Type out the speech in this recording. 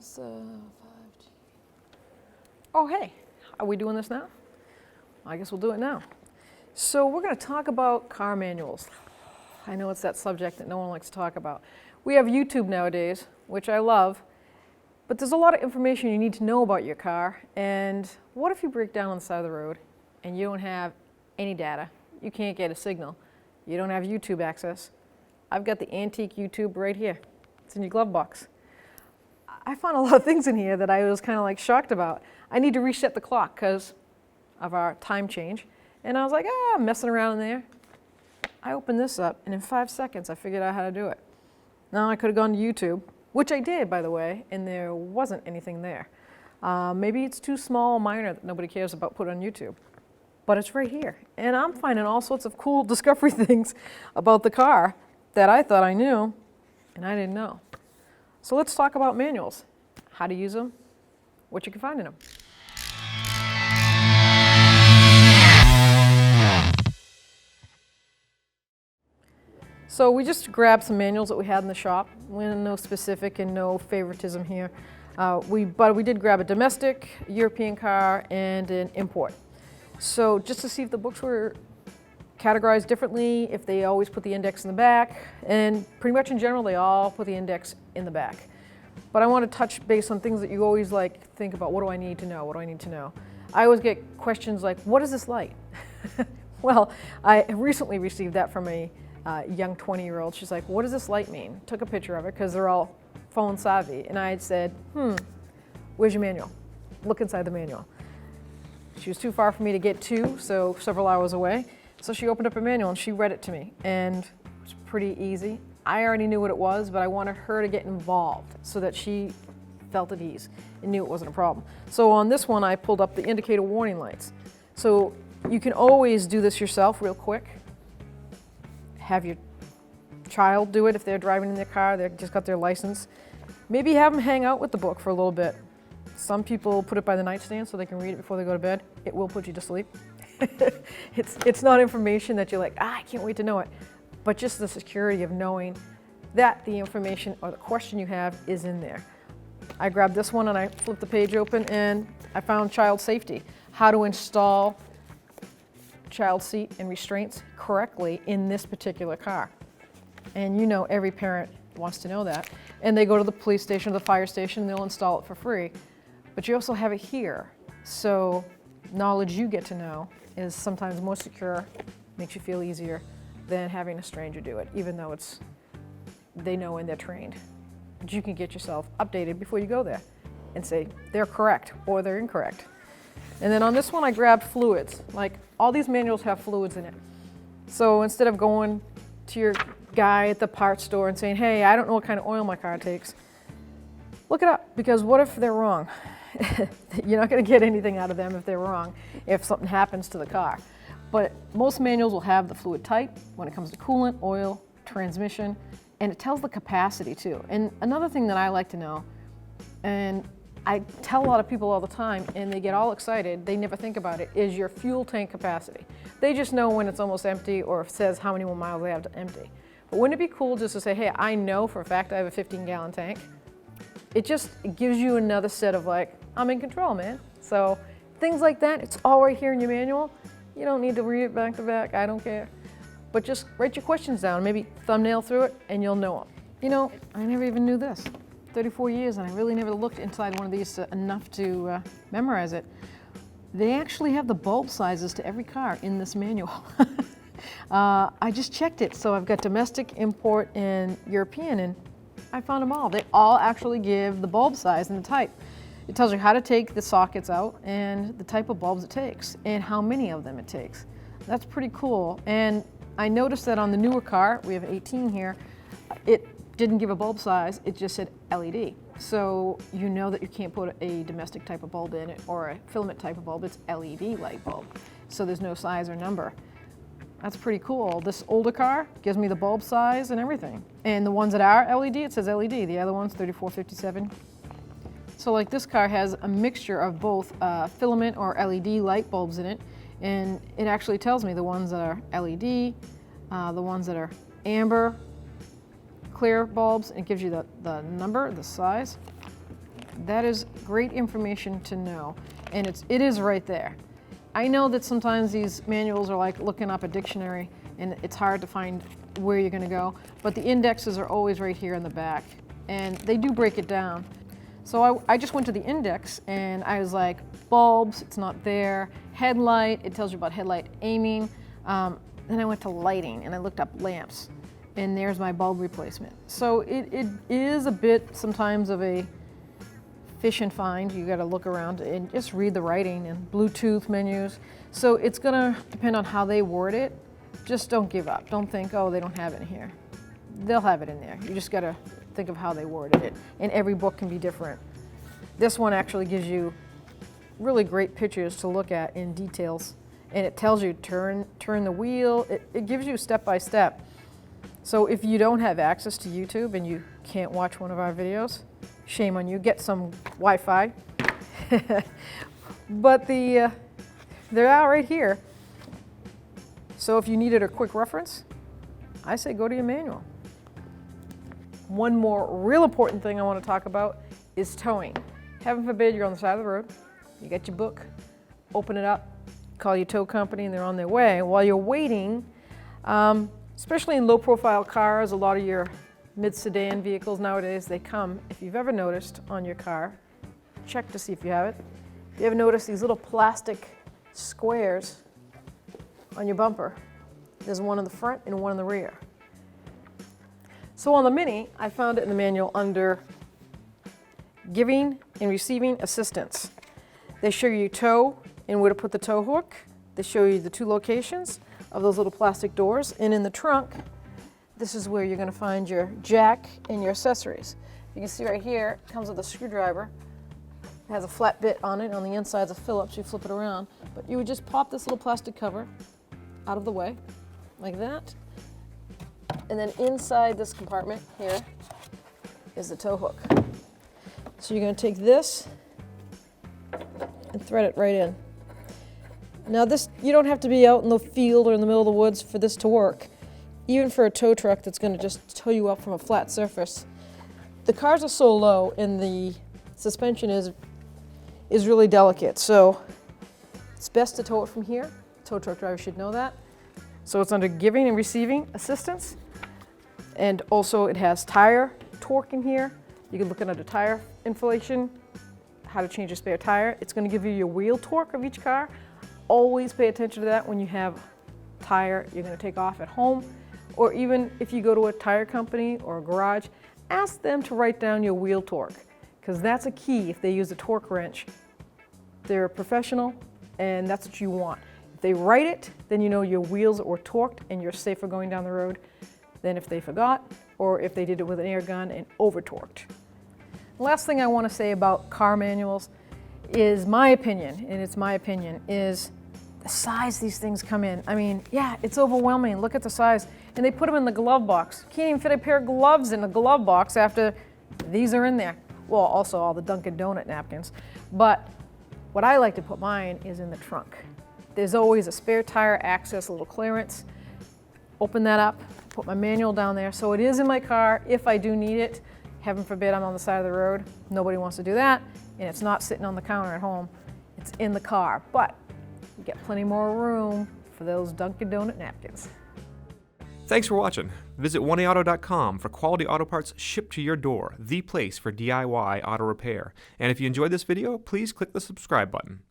So 5G. Oh, hey, are we doing this now? I guess we'll do it now. So we're going to talk about car manuals. I know it's that subject that no one likes to talk about. We have YouTube nowadays, which I love, but there's a lot of information you need to know about your car. And what if you break down on the side of the road and you don't have any data? You can't get a signal. You don't have YouTube access. I've got the antique YouTube right here. It's in your glove box. I found a lot of things in here that I was kind of like shocked about. I need to reset the clock because of our time change. And I was like, I'm messing around in there. I opened this up, and in 5 seconds, I figured out how to do it. Now I could have gone to YouTube, which I did, by the way, and there wasn't anything there. Maybe it's too small, minor, that nobody cares about put on YouTube. But it's right here. And I'm finding all sorts of cool discovery things about the car that I thought I knew, and I didn't know. So let's talk about manuals, how to use them, what you can find in them. So we just grabbed some manuals that we had in the shop. No specific and no favoritism here. But we did grab a domestic, European car, and an import. So just to see if the books were categorized differently, if they always put the index in the back, and pretty much in general they all put the index in the back. But I want to touch base on things that you always like think about. What do I need to know? What do I need to know? I always get questions like, what is this light? Well, I recently received that from a young 20-year-old. She's like, what does this light mean? Took a picture of it because they're all phone savvy. And I had said, where's your manual? Look inside the manual. She was too far for me to get to, so several hours away. So she opened up a manual and she read it to me, and it was pretty easy. I already knew what it was, but I wanted her to get involved so that she felt at ease and knew it wasn't a problem. So on this one, I pulled up the indicator warning lights. So you can always do this yourself real quick. Have your child do it if they're driving in their car, they've just got their license. Maybe have them hang out with the book for a little bit. Some people put it by the nightstand so they can read it before they go to bed. It will put you to sleep. It's not information that you're like, I can't wait to know it. But just the security of knowing that the information or the question you have is in there. I grabbed this one and I flipped the page open and I found child safety. How to install child seat and restraints correctly in this particular car. And you know every parent wants to know that. And they go to the police station or the fire station and they'll install it for free. But you also have it here. So knowledge you get to know is sometimes more secure, makes you feel easier than having a stranger do it, even though they know and they're trained. But you can get yourself updated before you go there and say they're correct or they're incorrect. And then on this one I grabbed fluids. Like all these manuals have fluids in it. So instead of going to your guy at the parts store and saying, hey, I don't know what kind of oil my car takes, look it up, because what if they're wrong? You're not going to get anything out of them if they're wrong, if something happens to the car. But most manuals will have the fluid type when it comes to coolant, oil, transmission, and it tells the capacity too. And another thing that I like to know, and I tell a lot of people all the time and they get all excited, they never think about it, is your fuel tank capacity. They just know when it's almost empty or if it says how many more miles they have to empty. But wouldn't it be cool just to say, hey, I know for a fact I have a 15-gallon tank? It just gives you another set of like, I'm in control, man. So things like that, it's all right here in your manual. You don't need to read it back to back, I don't care. But just write your questions down, maybe thumbnail through it, and you'll know them. You know, I never even knew this. 34 years, and I really never looked inside one of these enough to memorize it. They actually have the bulb sizes to every car in this manual. I just checked it, so I've got domestic, import, and European, and I found them all. They all actually give the bulb size and the type. It tells you how to take the sockets out and the type of bulbs it takes and how many of them it takes. That's pretty cool. And I noticed that on the newer car, we have an 18 here, it didn't give a bulb size, it just said LED. So you know that you can't put a domestic type of bulb in it or a filament type of bulb, it's LED light bulb. So there's no size or number. That's pretty cool. This older car gives me the bulb size and everything. And the ones that are LED, it says LED. The other one's 3457. So like this car has a mixture of both filament or LED light bulbs in it. And it actually tells me the ones that are LED, the ones that are amber, clear bulbs, and it gives you the number, the size. That is great information to know, and it is right there. I know that sometimes these manuals are like looking up a dictionary, and it's hard to find where you're going to go, but the indexes are always right here in the back, and they do break it down. So I just went to the index, and I was like, bulbs, it's not there. Headlight, it tells you about headlight aiming. Then I went to lighting, and I looked up lamps, and there's my bulb replacement. So it is a bit sometimes of a fish and find. You got to look around and just read the writing and Bluetooth menus. So it's going to depend on how they word it. Just don't give up. Don't think, oh, they don't have it in here. They'll have it in there. You just got to think of how they worded it. And every book can be different. This one actually gives you really great pictures to look at in details. And it tells you turn the wheel. It gives you step by step. So if you don't have access to YouTube and you can't watch one of our videos, shame on you, get some Wi-Fi. But they're out right here. So if you needed a quick reference, I say go to your manual. One more real important thing I want to talk about is towing. Heaven forbid you're on the side of the road, you get your book, open it up, call your tow company, and they're on their way. While you're waiting, especially in low-profile cars, a lot of your mid-sedan vehicles nowadays, they come, if you've ever noticed on your car, check to see if you have it. If you ever noticed these little plastic squares on your bumper, there's one in the front and one in the rear. So on the Mini, I found it in the manual under Giving and Receiving Assistance. They show you tow and where to put the tow hook. They show you the 2 locations of those little plastic doors, and in the trunk, this is where you're going to find your jack and your accessories. You can see right here, it comes with a screwdriver. It has a flat bit on it. On the inside is a Phillips. You flip it around. But you would just pop this little plastic cover out of the way, like that. And then inside this compartment here is the tow hook. So you're going to take this and thread it right in. Now this, you don't have to be out in the field or in the middle of the woods for this to work. Even for a tow truck that's going to just tow you up from a flat surface. The cars are so low and the suspension is really delicate, so it's best to tow it from here. Tow truck drivers should know that. So it's under Giving and Receiving Assistance, and also it has tire torque in here. You can look under tire inflation, how to change your spare tire. It's going to give you your wheel torque of each car. Always pay attention to that when you have tire you're going to take off at home. Or even if you go to a tire company or a garage, ask them to write down your wheel torque, because that's a key. If they use a torque wrench, they're a professional, and that's what you want. If they write it, then you know your wheels are torqued and you're safer going down the road than if they forgot, or if they did it with an air gun and over-torqued. The last thing I want to say about car manuals is my opinion, and it's my opinion, is the size these things come in. I mean, yeah, it's overwhelming. Look at the size. And they put them in the glove box. Can't even fit a pair of gloves in the glove box after these are in there. Well, also all the Dunkin' Donut napkins. But what I like to put mine is in the trunk. There's always a spare tire access, a little clearance. Open that up, put my manual down there. So it is in my car if I do need it. Heaven forbid I'm on the side of the road. Nobody wants to do that. And it's not sitting on the counter at home. It's in the car. But you get plenty more room for those Dunkin' Donut napkins. Thanks for watching. Visit 1AAuto.com for quality auto parts shipped to your door, the place for DIY auto repair. And if you enjoyed this video, please click the subscribe button.